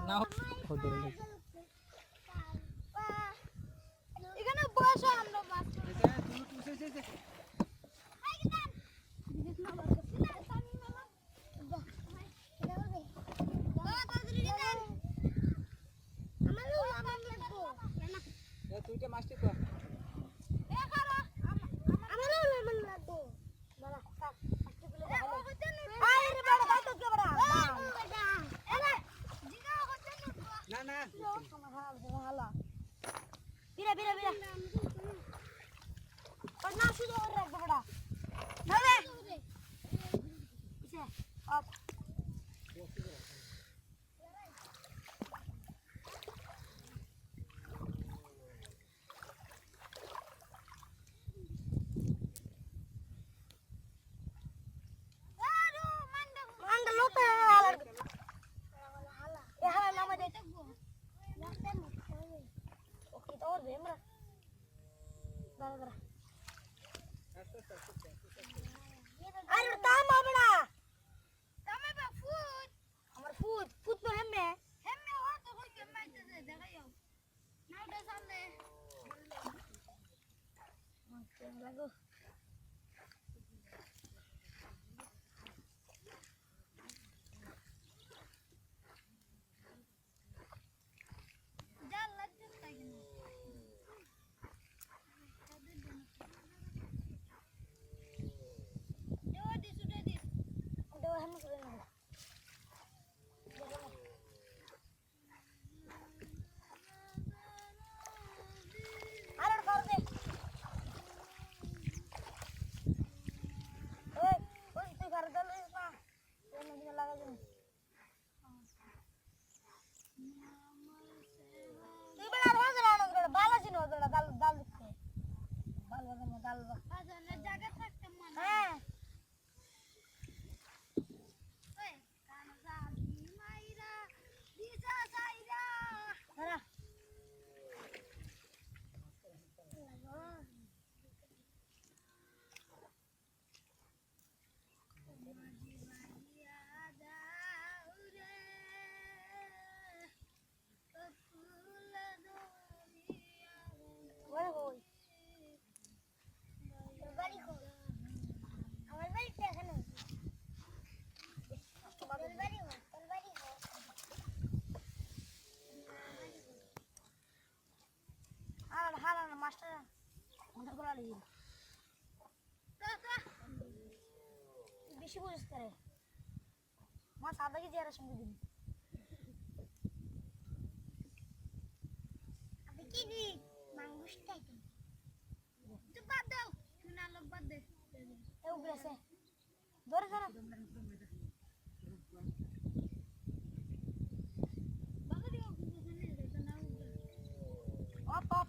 না এখানে বসো আমরা মাছ তুইটা মাছটি কর না না বিরা বিরা বিরা और ना शुरू हो रहा है बड़ा ना रे इसे अब मंडल लोटा है ये हला नाम दे ओके तो और बेमरा बराबर अरे ताम बड़ा तामे बा फूट हमर फूट तो हमें हो तो कोई के मैं दे देगायो नाउ दे सामने मत लगो जाल लग जाता है मास्टर मदद करा लीजिए बेशी बुझ करे मां सादा की जरा संग दिन अबे की दी मांगुस्ता तू बात दो सुना लोग बात दे ए उगले से जोर जरा बागा दियो सुने ना up up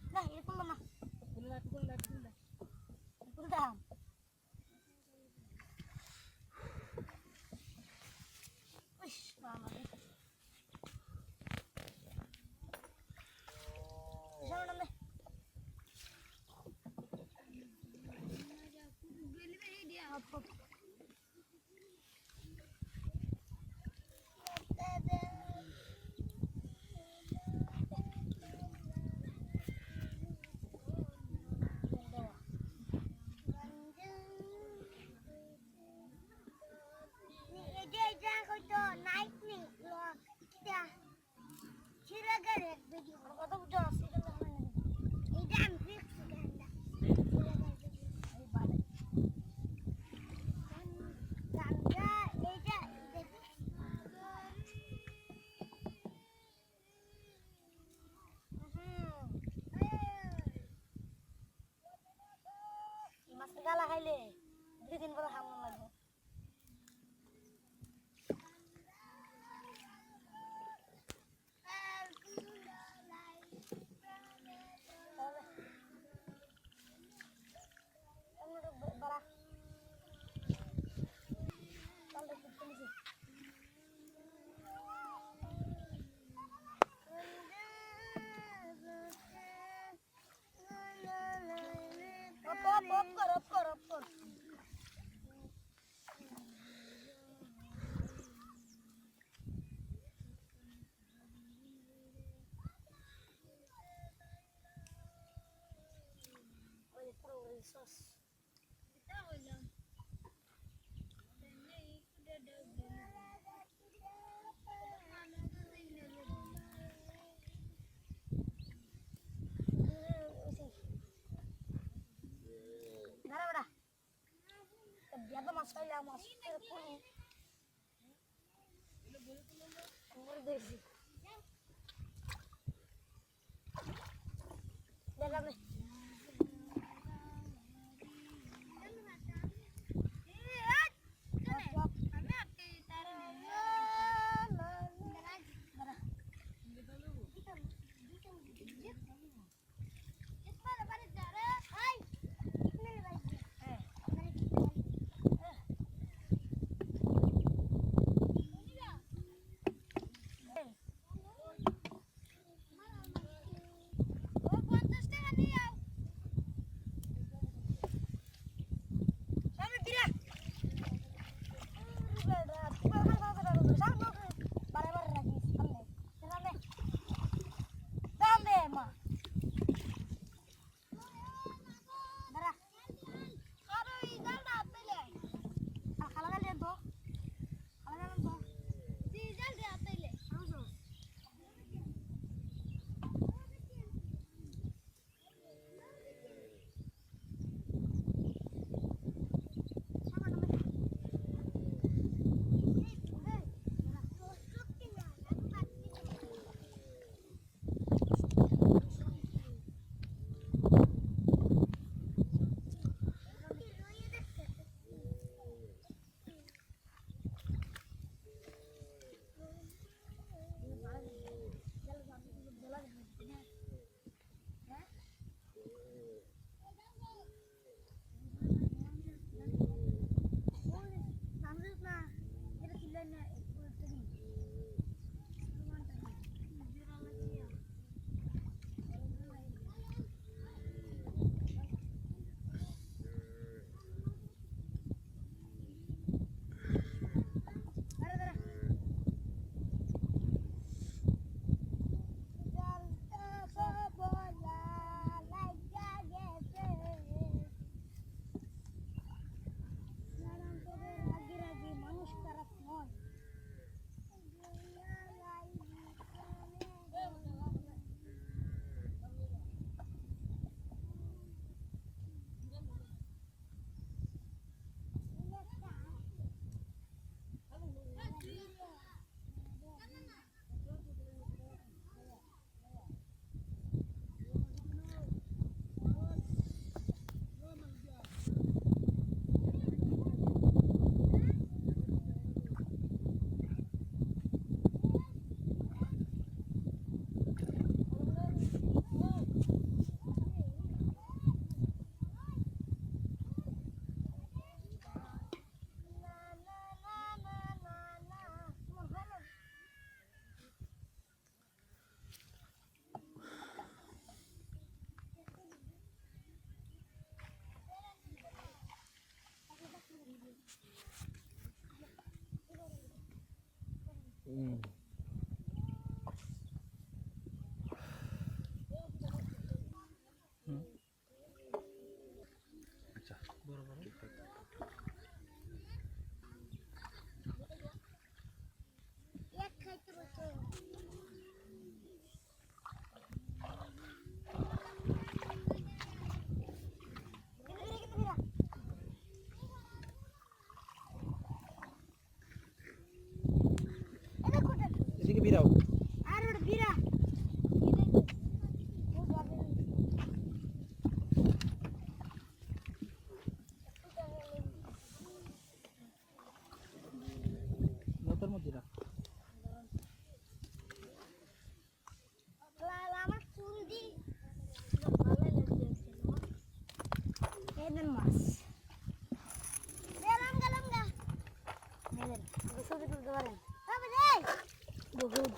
nah ini pun lemah pulang wih lama deh bisa mana deh apa গালা খাইলে দুই দিন পরে খামন লাগবে মাছ পাইলাম মাছ পুরি দেখছি দেখলাম আচ্ছা বড় বড় এক খাইতে বসে এদিকে বিরাও আর ওটা বিরা নতর মধ্যে রাখ আমার চুল দি ভালো লাগছে এদের মাছ গেলাম গা নেবেন ছবি তুলতে পারেন হবে রে বহুত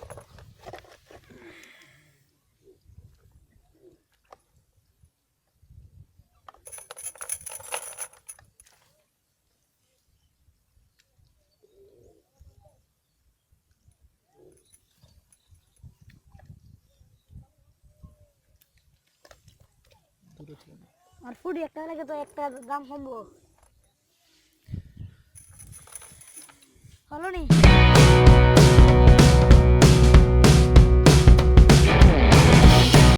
দুটো ছিল আর ফুডি একটা লাগে তো একটা দাম কমবো হলো নি